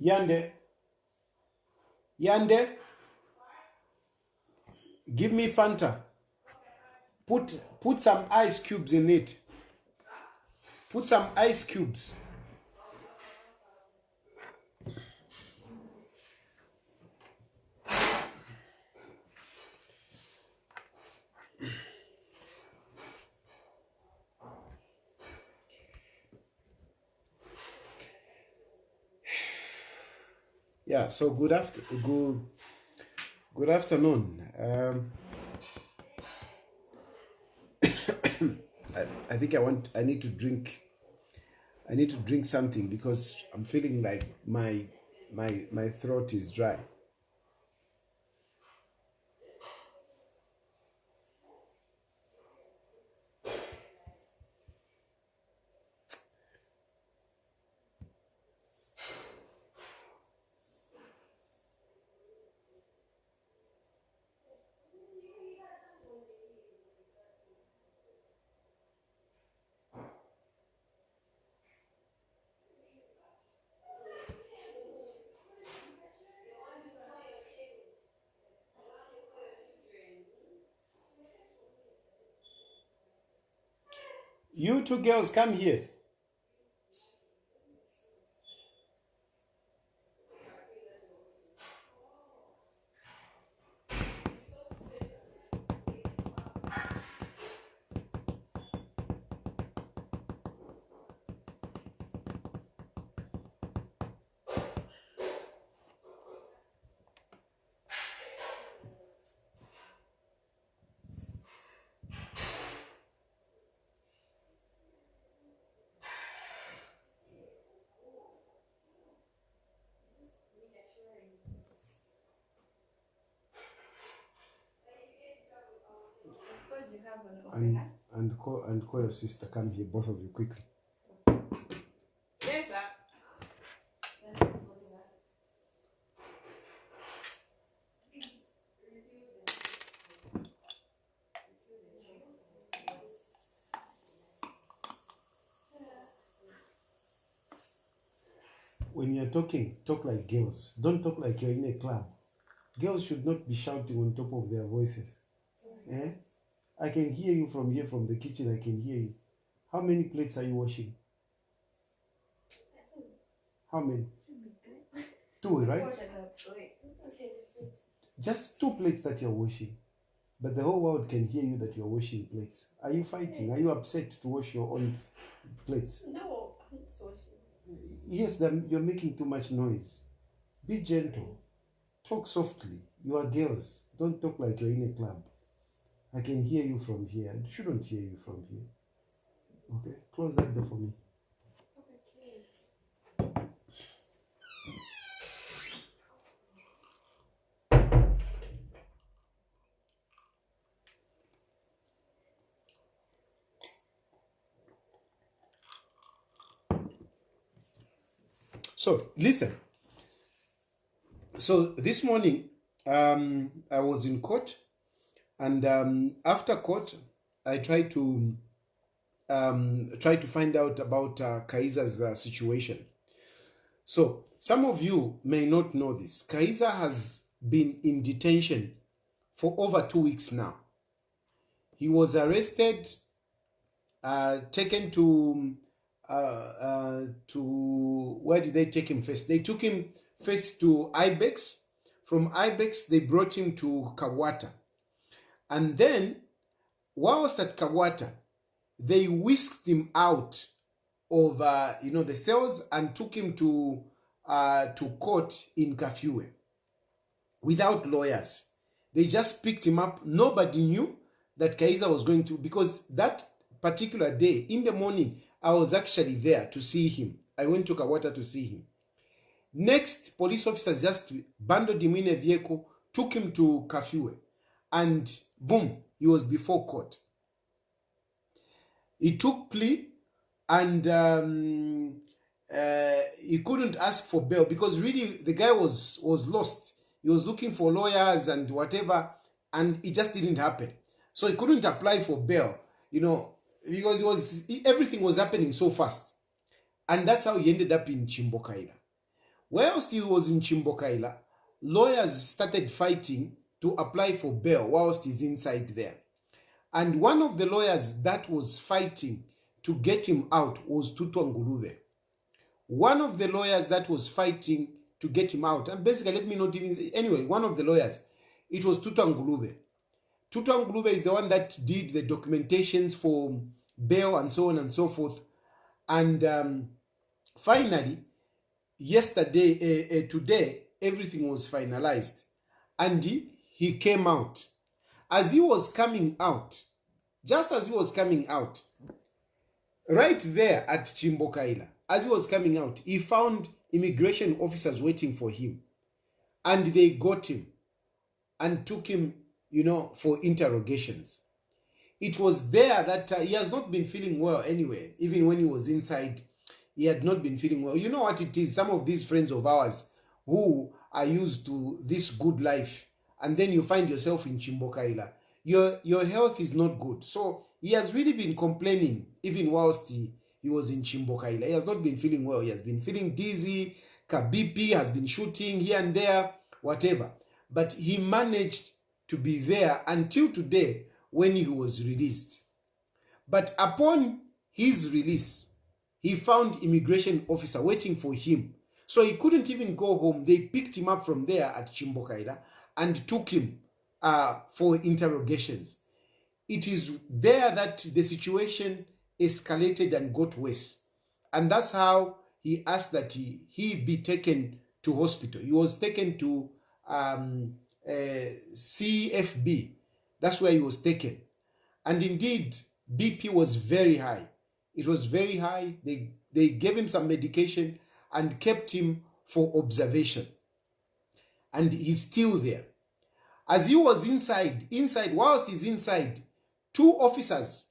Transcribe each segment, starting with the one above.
Yande. Yande. Give me Fanta. Put some ice cubes in it. Put some ice cubes. Yeah, so good afternoon. I think I need to drink something because I'm feeling like my throat is dry. You two girls, come here. And call your sister. Come here, both of you, quickly. Yes, sir. When you're talking, talk like girls. Don't talk like you're in a club. Girls should not be shouting on top of their voices. Eh? I can hear you from here, from the kitchen. I can hear you. How many plates are you washing? How many? 2, right? Just 2 plates that you're washing. But the whole world can hear you that you're washing plates. Are you fighting? Are you upset to wash your own plates? No, I'm just washing. Yes, you're making too much noise. Be gentle. Talk softly. You are girls. Don't talk like you're in a club. I can hear you from here. I shouldn't hear you from here. Okay? Close that door for me. So, listen. So, this morning, I was in court, and after court, I tried to find out about Kaiza's situation. So, some of you may not know this. Kaiza has been in detention for over 2 weeks now. He was arrested, taken to where did they take him first? They took him first to Ibex. From Ibex, they brought him to Kawata. And then, whilst at Kawata, they whisked him out of the cells and took him to court in Kafue without lawyers. They just picked him up. Nobody knew that Kaiza was going to, because that particular day in the morning, I was actually there to see him. I went to Kawata to see him. Next, police officers just bundled him in a vehicle, took him to Kafue, and boom, he was before court. He took plea, and he couldn't ask for bail because really the guy was lost. He was looking for lawyers and whatever, and it just didn't happen. So he couldn't apply for bail, because everything was happening so fast. And that's how he ended up in Chimbokaila. Whilst he was in Chimbokaila, lawyers started fighting to apply for bail whilst he's inside there. And one of the lawyers that was fighting to get him out was Tutu Ngulube. One of the lawyers that was fighting to get him out, and basically, let me not even, anyway, one of the lawyers, it was Tutu Ngulube. Tutu Ngulube is the one that did the documentations for bail and so on and so forth. And finally, today, everything was finalized. And he came out. As he was coming out, just as he was coming out, right there at Chimbokaila, as he was coming out, he found immigration officers waiting for him. And they got him and took him, for interrogations. It was there that he has not been feeling well anyway. Even when he was inside, he had not been feeling well. You know what it is? Some of these friends of ours who are used to this good life, and then you find yourself in Chimbokaila, your health is not good. So he has really been complaining even whilst he was in Chimbokaila. He has not been feeling well. He has been feeling dizzy. Kabipi has been shooting here and there, whatever. But he managed to be there until today when he was released. But upon his release, he found immigration officer waiting for him. So he couldn't even go home. They picked him up from there at Chimbokaila and took him for interrogations. It is there that the situation escalated and got worse. And that's how he asked that he be taken to hospital. He was taken to CFB. That's where he was taken. And indeed, BP was very high. It was very high. They gave him some medication and kept him for observation. And he's still there. As he was inside, whilst he's inside, two officers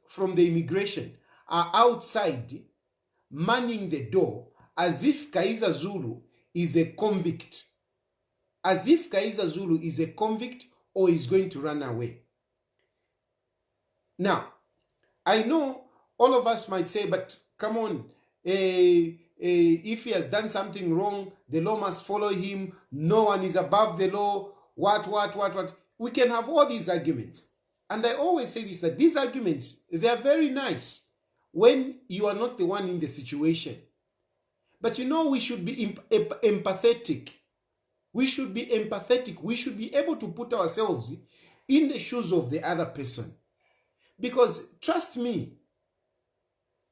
from the immigration are outside manning the door as if Kaiza Zulu is a convict. As if Kaiza Zulu is a convict or is going to run away. Now, I know all of us might say, but come on, if he has done something wrong, the law must follow him. No one is above the law. What? We can have all these arguments. And I always say this, that these arguments, they are very nice when you are not the one in the situation. But we should be empathetic. We should be empathetic. We should be able to put ourselves in the shoes of the other person. Because trust me,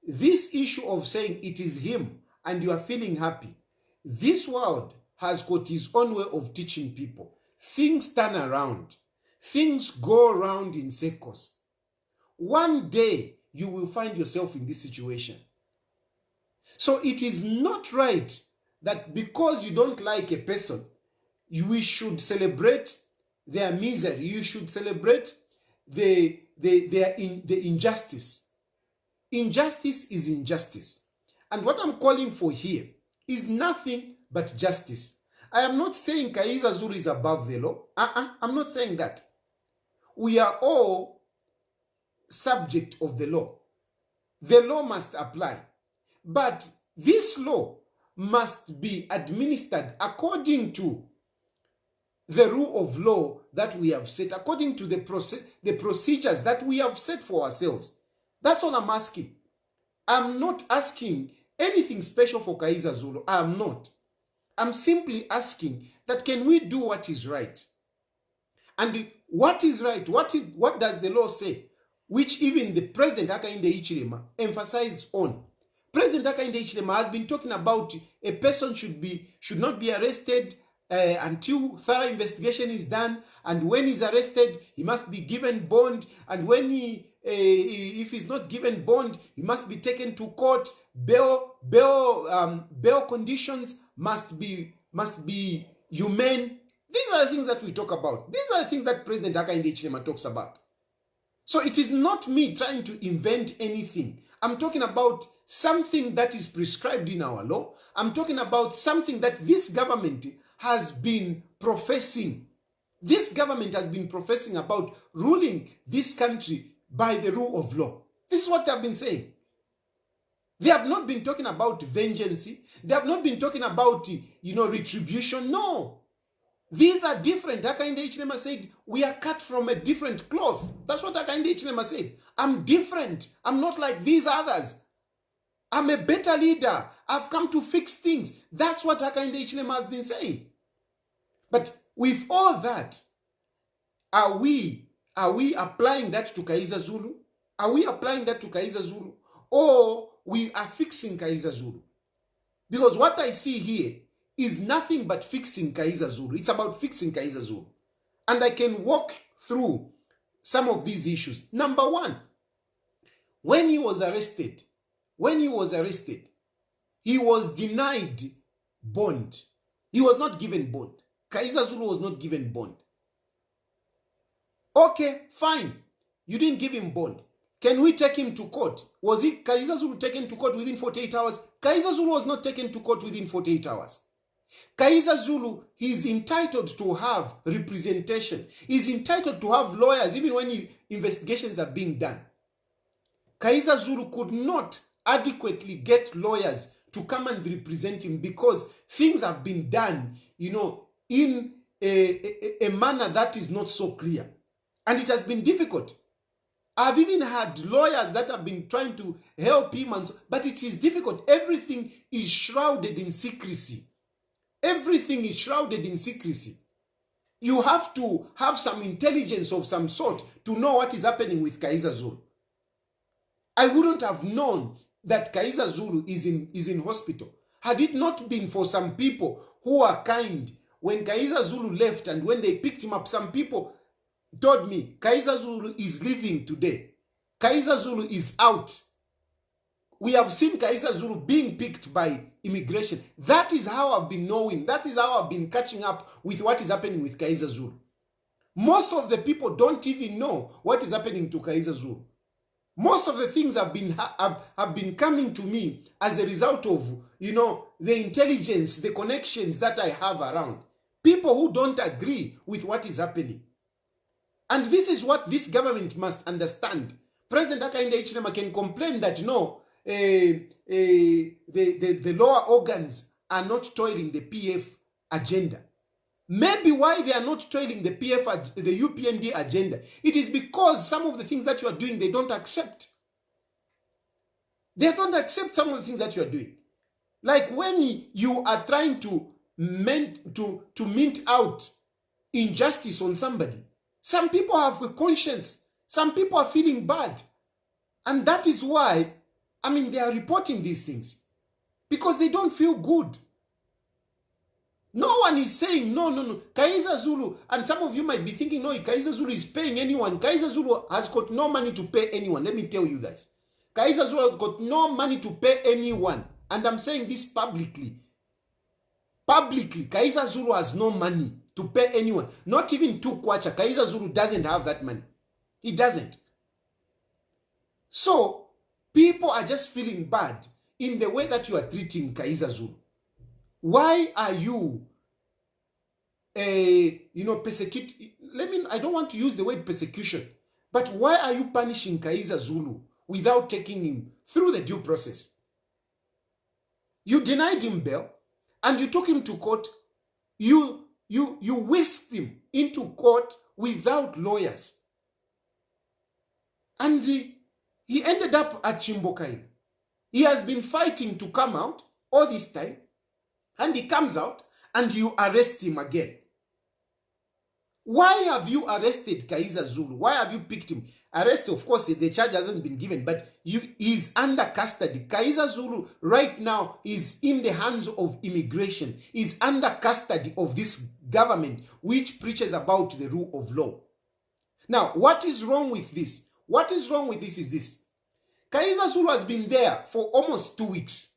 this issue of saying it is him and you are feeling happy, this world has got his own way of teaching people. Things turn around. Things go around in circles. One day, you will find yourself in this situation. So it is not right that because you don't like a person, we should celebrate their misery. You should celebrate the injustice. Injustice is injustice. And what I'm calling for here is nothing but justice. I am not saying Kaiza Zulu is above the law. I'm not saying that. We are all subject of the law. The law must apply. But this law must be administered according to the rule of law that we have set, according to the procedures that we have set for ourselves. That's all I'm asking. I'm not asking anything special for Kaiza Zulu. I'm not. I'm simply asking that can we do what is right? And what is right? What does the law say? Which even the President Hakainde Hichilema emphasized on. President Hakainde Hichilema has been talking about a person should not be arrested until thorough investigation is done, and when he's arrested, he must be given bond, and when if he's not given bond, he must be taken to court. Bail conditions must be humane. These are the things that we talk about. These are the things that President Hakainde Hichilema talks about. So it is not me trying to invent anything. I'm talking about something that is prescribed in our law. I'm talking about something that this government has been professing. This government has been professing about ruling this country by the rule of law. This is what they have been saying. They have not been talking about vengeance. They have not been talking about, retribution. No. These are different. Hakainde Hichilema said, we are cut from a different cloth. That's what Hakainde Hichilema said. I'm different. I'm not like these others. I'm a better leader. I've come to fix things. That's what Hakainde Hichilema has been saying. But with all that, are we applying that to Kaiza Zulu? Are we applying that to Kaiza Zulu? Or we are fixing Kaiza Zulu? Because what I see here is nothing but fixing Kaiza Zulu. It's about fixing Kaiza Zulu. And I can walk through some of these issues. Number one, when he was arrested, he was denied bond. He was not given bond. Kaiza Zulu was not given bond. Okay, fine. You didn't give him bond. Can we take him to court? Was Kaiza Zulu taken to court within 48 hours? Kaiza Zulu was not taken to court within 48 hours. Kaiza Zulu, he is entitled to have representation. He is entitled to have lawyers even when investigations are being done. Kaiza Zulu could not adequately get lawyers to come and represent him because things have been done, in a manner that is not so clear. And it has been difficult. I've even had lawyers that have been trying to help him, but it is difficult. Everything is shrouded in secrecy. Everything is shrouded in secrecy. You have to have some intelligence of some sort to know what is happening with Kaiza Zulu. I wouldn't have known that Kaiza Zulu is in hospital had it not been for some people who are kind. When Kaiza Zulu left and when they picked him up, some people told me, Kaiza Zulu is leaving today. Kaiza Zulu is out. We have seen Kaiza Zulu being picked by immigration. That is how I've been knowing. That is how I've been catching up with what is happening with Kaiza Zulu. Most of the people don't even know what is happening to Kaiza Zulu. Most of the things have been coming to me as a result of, the intelligence, the connections that I have around. People who don't agree with what is happening. And this is what this government must understand. President Hakainde Hichilema can complain that the lower organs are not toiling the PF agenda. Maybe why they are not toiling the the UPND agenda, it is because some of the things that you are doing, they don't accept. They don't accept some of the things that you are doing. Like when you are trying to mint out injustice on somebody, some people have a conscience. Some people are feeling bad. And that is why, they are reporting these things. Because they don't feel good. No one is saying, no. Kaiza Zulu, and some of you might be thinking, no, Kaiza Zulu is paying anyone. Kaiza Zulu has got no money to pay anyone. Let me tell you that. Kaiza Zulu has got no money to pay anyone. And I'm saying this publicly. Publicly, Kaiza Zulu has no money to pay anyone. Not even 2 kwacha. Kaiza Zulu doesn't have that money. He doesn't. So, people are just feeling bad in the way that you are treating Kaiza Zulu. Why are you, persecute? I don't want to use the word persecution, but why are you punishing Kaiza Zulu without taking him through the due process? You denied him bail, and you took him to court. You whisked him into court without lawyers. And he ended up at Chimbokaila. He has been fighting to come out all this time. And he comes out and you arrest him again. Why have you arrested Kaiza Zulu? Why have you picked him? Arrest, of course, the charge hasn't been given, but he's under custody. Kaiza Zulu right now is in the hands of immigration. Is under custody of this government, which preaches about the rule of law. Now, what is wrong with this? What is wrong with this is this. Kaiza Zulu has been there for almost 2 weeks.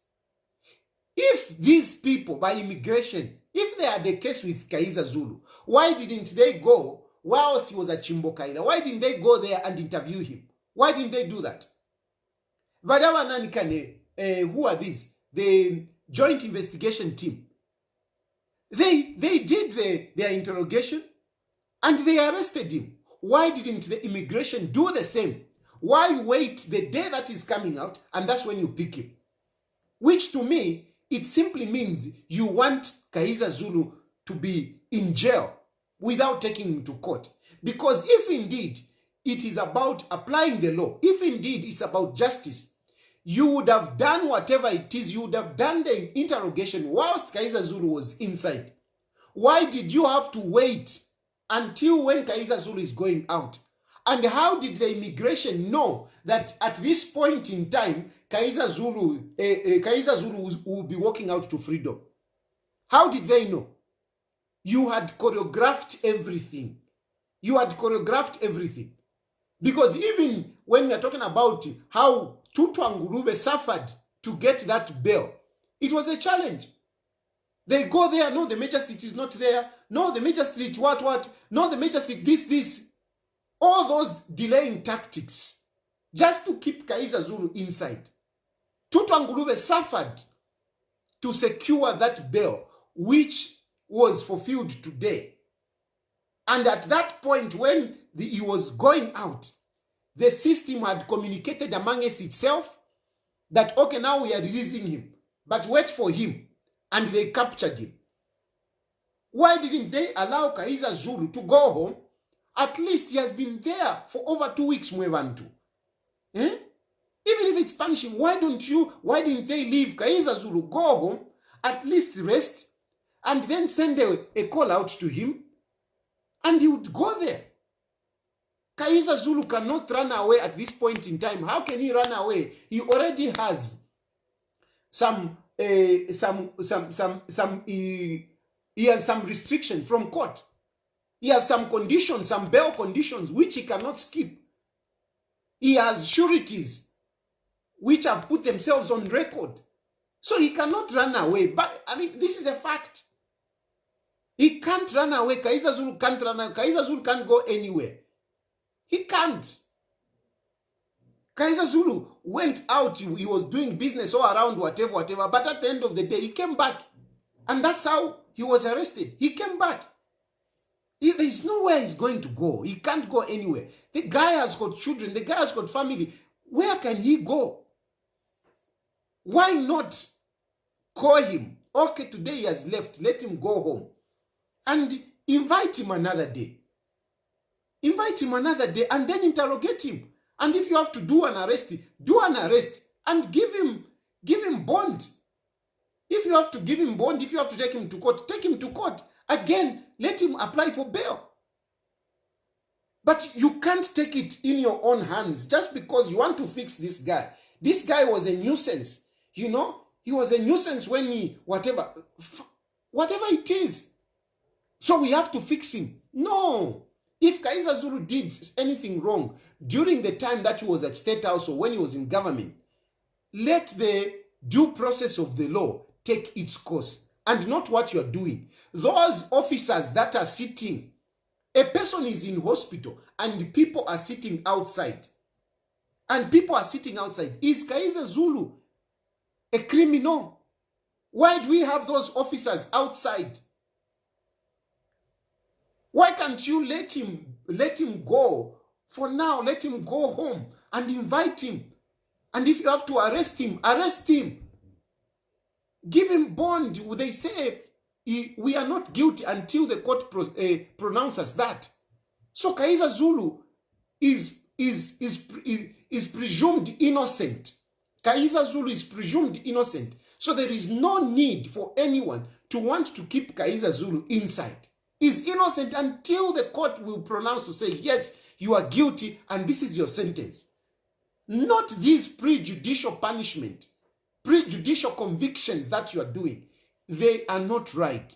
If these people, by immigration, if they had the case with Kaiza Zulu, why didn't they go whilst he was at Chimbokaila? Why didn't they go there and interview him? Why didn't they do that? Who are these? The Joint Investigation Team. They did their interrogation and they arrested him. Why didn't the immigration do the same? Why wait the day that is coming out and that's when you pick him? which to me, it simply means you want Kaiza Zulu to be in jail without taking him to court. Because if indeed it is about applying the law, if indeed it's about justice, you would have done whatever it is, you would have done the interrogation whilst Kaiza Zulu was inside. Why did you have to wait until when Kaiza Zulu is going out? And how did the immigration know that at this point in time, Kaiza Zulu will be walking out to freedom? How did they know? You had choreographed everything. You had choreographed everything. Because even when we are talking about how Tutwa Ngulube suffered to get that bail, it was a challenge. They go there, no, the major street is not there. No, the major street, what? No, the major street, this. All those delaying tactics just to keep Kaiza Zulu inside. Tutwa Ngulube suffered to secure that bail, which was fulfilled today. And at that point, when he was going out, the system had communicated among itself that, okay, now we are releasing him, but wait for him. And they captured him. Why didn't they allow Kaiza Zulu to go home? At least he has been there for over 2 weeks, Mwevantu. Even if it's punishing, why didn't they leave Kaiza Zulu, go home, at least rest, and then send a call out to him, and he would go there? Kaiza Zulu cannot run away at this point in time. How can he run away? He already has he has some restriction from court. He has some conditions, some bail conditions, which he cannot skip. He has sureties, which have put themselves on record. So he cannot run away. But, I mean, this is a fact. He can't run away. Kaiza Zulu can't run away. Kaiza Zulu can't go anywhere. He can't. Kaiza Zulu went out. He was doing business all around, whatever. But at the end of the day, he came back. And that's how he was arrested. He came back. There's nowhere he's going to go. He can't go anywhere. The guy has got children. The guy has got family. Where can he go? Why not call him? Okay, today he has left. Let him go home. And invite him another day. Invite him another day and then interrogate him. And if you have to do an arrest and give him bond. If you have to give him bond, if you have to take him to court, take him to court. Again, let him apply for bail. But you can't take it in your own hands just because you want to fix this guy. This guy was a nuisance. You know, he was a nuisance when whatever it is. So we have to fix him. No. If Kaiza Zulu did anything wrong during the time that he was at State House or when he was in government, let the due process of the law take its course and not what you're doing. Those officers that are sitting, a person is in hospital and people are sitting outside. Is Kaiza Zulu a criminal? Why do we have those officers outside? Why can't you let him go? For now, let him go home and invite him. And if you have to arrest him, arrest him. Give him bond. They say we are not guilty until the court pronounces that. So Kaiza Zulu is presumed innocent. Kaiza Zulu is presumed innocent. So there is no need for anyone to want to keep Kaiza Zulu inside. He's innocent until the court will pronounce to say, yes, you are guilty and this is your sentence. Not these prejudicial punishment, prejudicial convictions that you are doing. They are not right.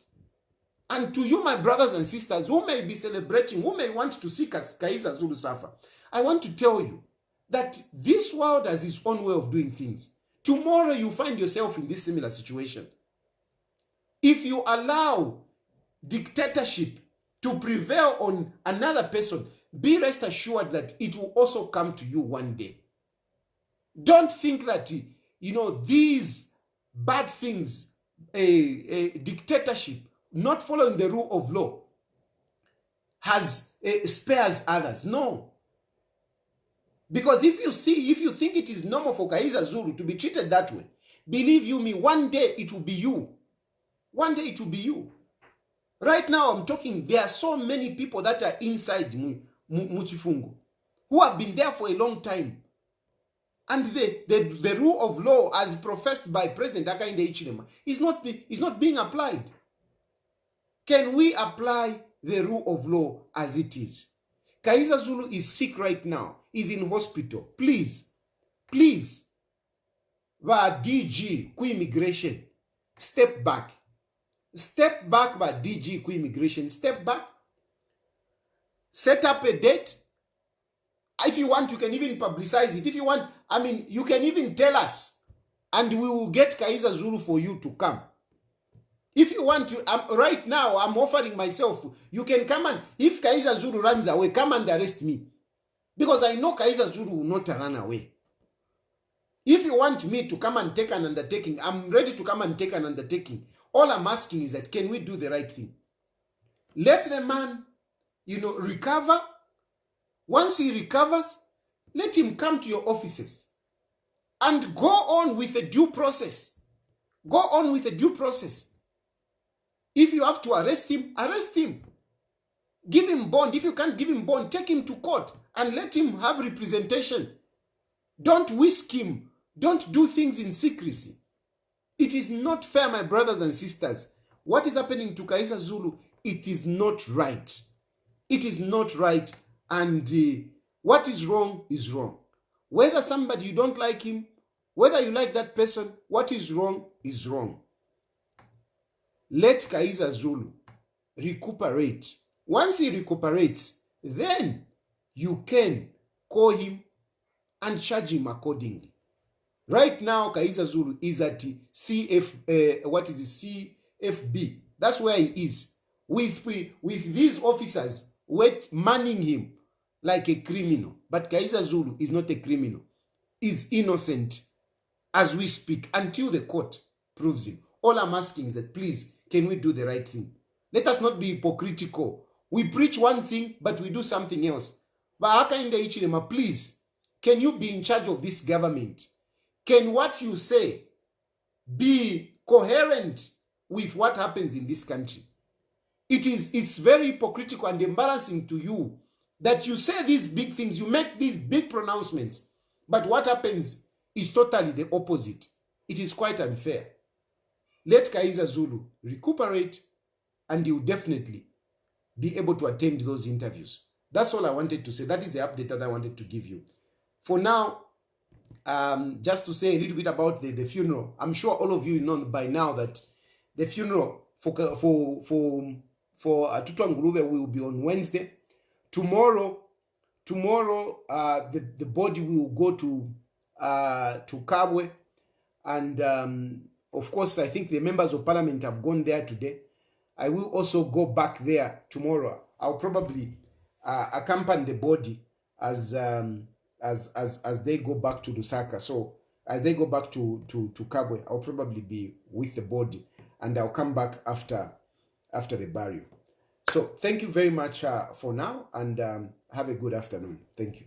And to you, my brothers and sisters, who may be celebrating, who may want to see Kaiza Zulu suffer, I want to tell you that this world has its own way of doing things. Tomorrow you find yourself in this similar situation. If you allow dictatorship to prevail on another person, be rest assured that it will also come to you one day. Don't think that, these bad things, dictatorship, not following the rule of law, spares others. No. Because if you think it is normal for Kaiza Zulu to be treated that way, Believe you me, one day it will be you. One day it will be you. Right now I'm talking, there are so many people that are inside Muchifungo who have been there for a long time. And the rule of law as professed by President Hakainde Hichilema is not being applied. Can we apply the rule of law as it is? Kaiza Zulu is sick right now. He's in hospital. Please, va DG ku immigration, step back. Step back va DG ku immigration. Step back. Set up a date. If you want, you can even publicize it. If you want, I mean, you can even tell us, and we will get Kaiza Zulu for you to come. If you want to, right now, I'm offering myself. You can come and, if Kaiza Zulu runs away, come and arrest me. Because I know Kaiza Zulu will not run away. If you want me to come and take an undertaking, I'm ready to come and take an undertaking. All I'm asking is that, can we do the right thing? Let the man, recover. Once he recovers, let him come to your offices and go on with a due process. Go on with a due process. If you have to arrest him, arrest him. Give him bond. If you can't give him bond, take him to court and let him have representation. Don't whisk him. Don't do things in secrecy. It is not fair, my brothers and sisters. What is happening to Kaiza Zulu, it is not right. It is not right. And what is wrong is wrong. Whether somebody you don't like him, whether you like that person, what is wrong is wrong. Let Kaiza Zulu recuperate. Once he recuperates, then you can call him and charge him accordingly. Right now, Kaiza Zulu is at CFB. That's where he is. With these officers manning him like a criminal. But Kaiza Zulu is not a criminal. He's innocent as we speak until the court proves him. All I'm asking is that, please, can we do the right thing? Let us not be hypocritical. We preach one thing, but we do something else. But Hakainde Hichilema, please, can you be in charge of this government? Can what you say be coherent with what happens in this country? It's very hypocritical and embarrassing to you that you say these big things, you make these big pronouncements, but what happens is totally the opposite. It is quite unfair. Let Kaiza Zulu recuperate, and he will definitely be able to attend those interviews. That's all I wanted to say. That is the update that I wanted to give you. For now, just to say a little bit about the funeral. I'm sure all of you know by now that the funeral for Tutwa Ngulube will be on Wednesday. Tomorrow, the body will go to Kabwe, and of course, I think the members of parliament have gone there today. I will also go back there tomorrow. I'll probably accompany the body as they go back to Lusaka. So as they go back to Kabwe, I'll probably be with the body, and I'll come back after the burial. So thank you very much for now, and have a good afternoon. Thank you.